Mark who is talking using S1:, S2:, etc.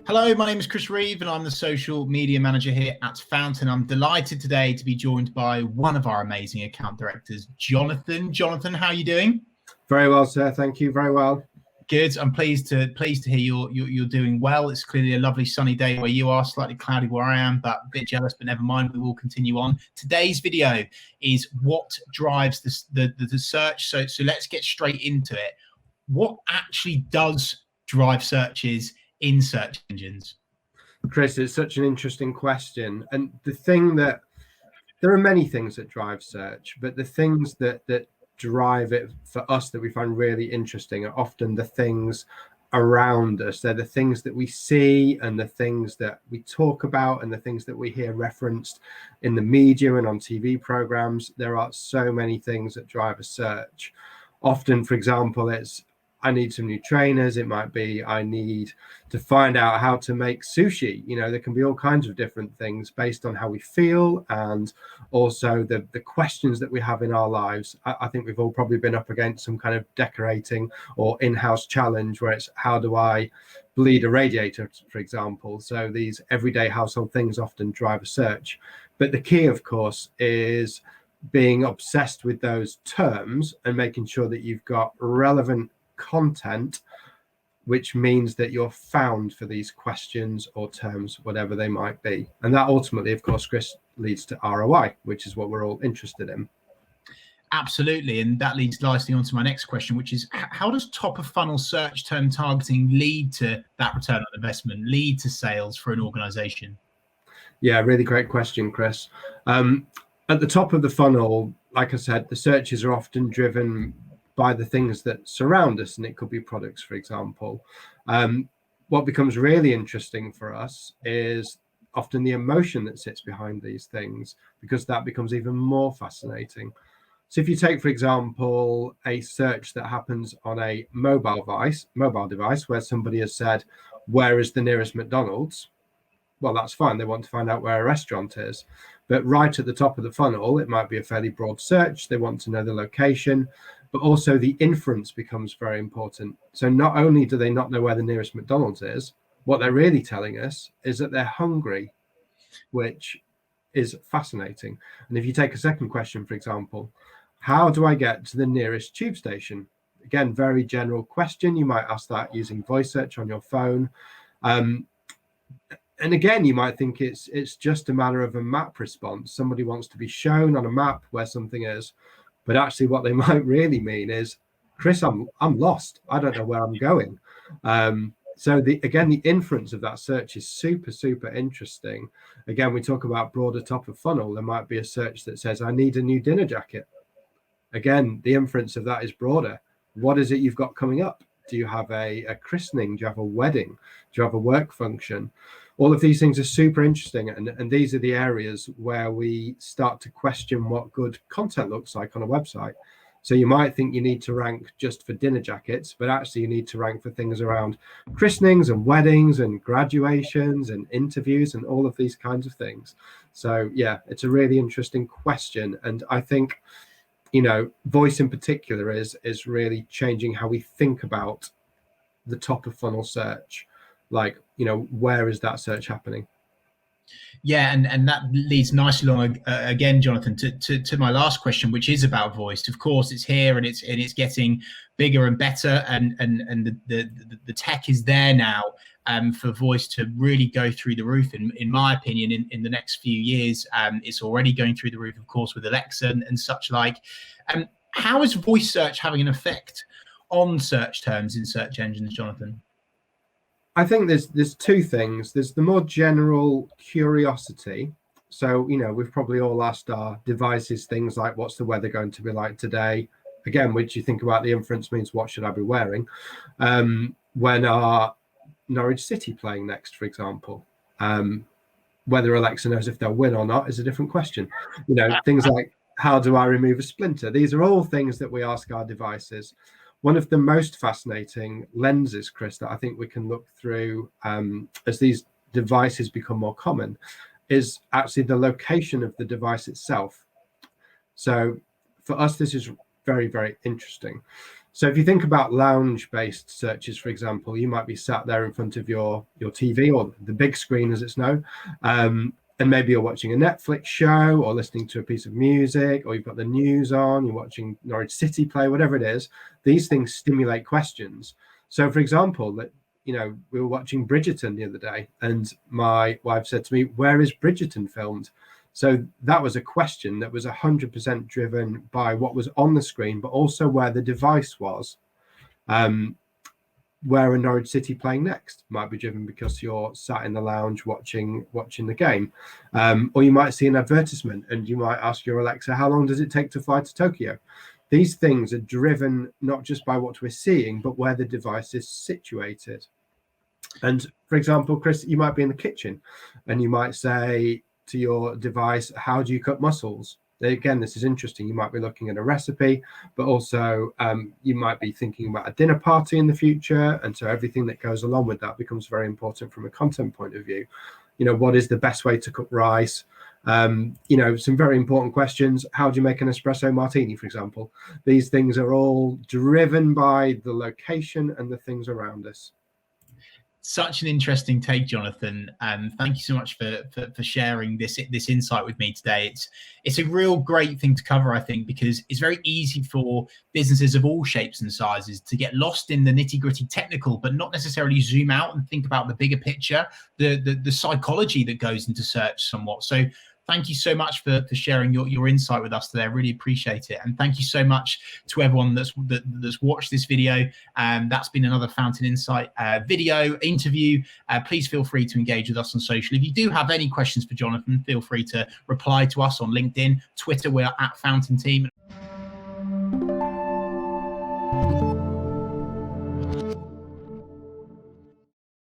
S1: Hello, my name is Chris Reeve and I'm the social media manager here at Fountain. I'm delighted today to be joined by one of our amazing account directors, Jonathan. Jonathan, how are you doing?
S2: Very well, sir. Thank you. Very well.
S1: Good. I'm pleased to hear you're doing well. It's clearly a lovely sunny day where you are, slightly cloudy where I am, but a bit jealous, but never mind. We will continue on. Today's video is what drives the search. So let's get straight into it. What actually does drive searches in search engines?
S2: Chris, it's such an interesting question. And the thing that there are many things that drive search, but the things that drive it for us that we find really interesting are often the things around us. They're the things that we see and the things that we talk about and the things that we hear referenced in the media and on TV programs. There are so many things that drive a search. Often, for example, it's I need some new trainers. It might be I need to find out how to make sushi. You know, there can be all kinds of different things based on how we feel and also the questions that we have in our lives. I think we've all probably been up against some kind of decorating or in-house challenge where it's how do I bleed a radiator, for example. So these everyday household things often drive a search. But the key, of course, is being obsessed with those terms and making sure that you've got relevant content, which means that you're found for these questions or terms, whatever they might be. And that ultimately, of course, Chris, leads to ROI, which is what we're all interested in.
S1: Absolutely. And that leads nicely on to my next question, which is how does top of funnel search term targeting lead to that return on investment, lead to sales for an organization?
S2: Yeah, really great question, Chris. At the top of the funnel, like I said, the searches are often driven by the things that surround us, and it could be products, for example. What becomes really interesting for us is often the emotion that sits behind these things, because that becomes even more fascinating. So if you take, for example, a search that happens on a mobile device where somebody has said, where is the nearest McDonald's? Well, that's fine. They want to find out where a restaurant is. But right at the top of the funnel, it might be a fairly broad search. They want to know the location, but also the inference becomes very important. So not only do they not know where the nearest McDonald's is, what they're really telling us is that they're hungry, which is fascinating. And if you take a second question, for example, how do I get to the nearest tube station? Again, very general question. You might ask that using voice search on your phone. And again, you might think it's just a matter of a map response. Somebody wants to be shown on a map where something is, but actually what they might really mean is, Chris, I'm lost. I don't know where I'm going. So the inference of that search is super, super interesting. Again, we talk about broader top of funnel. There might be a search that says, I need a new dinner jacket. Again, the inference of that is broader. What is it you've got coming up? Do you have a christening? Do you have a wedding? Do you have a work function? All of these things are super interesting. And these are the areas where we start to question what good content looks like on a website. So you might think you need to rank just for dinner jackets, but actually you need to rank for things around christenings and weddings and graduations and interviews and all of these kinds of things. So yeah, it's a really interesting question. And I think, you know, voice in particular is really changing how we think about the top of funnel search. Like, you know, where is that search happening?
S1: Yeah, and that leads nicely along again, Jonathan, to my last question, which is about voice. Of course, it's here and it's getting bigger and better, and the tech is there now for voice to really go through the roof. In my opinion, in the next few years, it's already going through the roof, of course, with Alexa and such like. How is voice search having an effect on search terms in search engines, Jonathan?
S2: I think there's two things. There's the more general curiosity. So, you know, we've probably all asked our devices things like, what's the weather going to be like today? Again, which you think about the inference means, what should I be wearing? When are Norwich City playing next, for example? Whether Alexa knows if they'll win or not is a different question. You know, things like, how do I remove a splinter? These are all things that we ask our devices. One of the most fascinating lenses, Chris, that I think we can look through as these devices become more common is actually the location of the device itself. So for us, this is very, very interesting. So if you think about lounge-based searches, for example, you might be sat there in front of your TV or the big screen, as it's known, and maybe you're watching a Netflix show or listening to a piece of music, or you've got the news on, you're watching Norwich City play, whatever it is. These things stimulate questions. So, for example, that we were watching Bridgerton the other day, and my wife said to me, "Where is Bridgerton filmed?" So that was a question that was 100% driven by what was on the screen, but also where the device was. Where a Norwich City playing next might be driven because you're sat in the lounge watching the game. Or you might see an advertisement and you might ask your Alexa, how long does it take to fly to Tokyo? These things are driven not just by what we're seeing, but where the device is situated. And for example, Chris, you might be in the kitchen and you might say to your device, how do you cut mussels? Again, this is interesting. You might be looking at a recipe, but also you might be thinking about a dinner party in the future. And so everything that goes along with that becomes very important from a content point of view. What is the best way to cook rice? Some very important questions. How do you make an espresso martini, for example? These things are all driven by the location and the things around us.
S1: Such an interesting take, Jonathan. Thank you so much for sharing this insight with me today. It's a real great thing to cover, I think, because it's very easy for businesses of all shapes and sizes to get lost in the nitty-gritty technical, but not necessarily zoom out and think about the bigger picture, the psychology that goes into search somewhat. So thank you so much for sharing your insight with us today. I really appreciate it. And thank you so much to everyone that's watched this video. That's been another Fountain Insight video interview. Please feel free to engage with us on social. If you do have any questions for Jonathan, feel free to reply to us on LinkedIn, Twitter, we're at Fountain Team.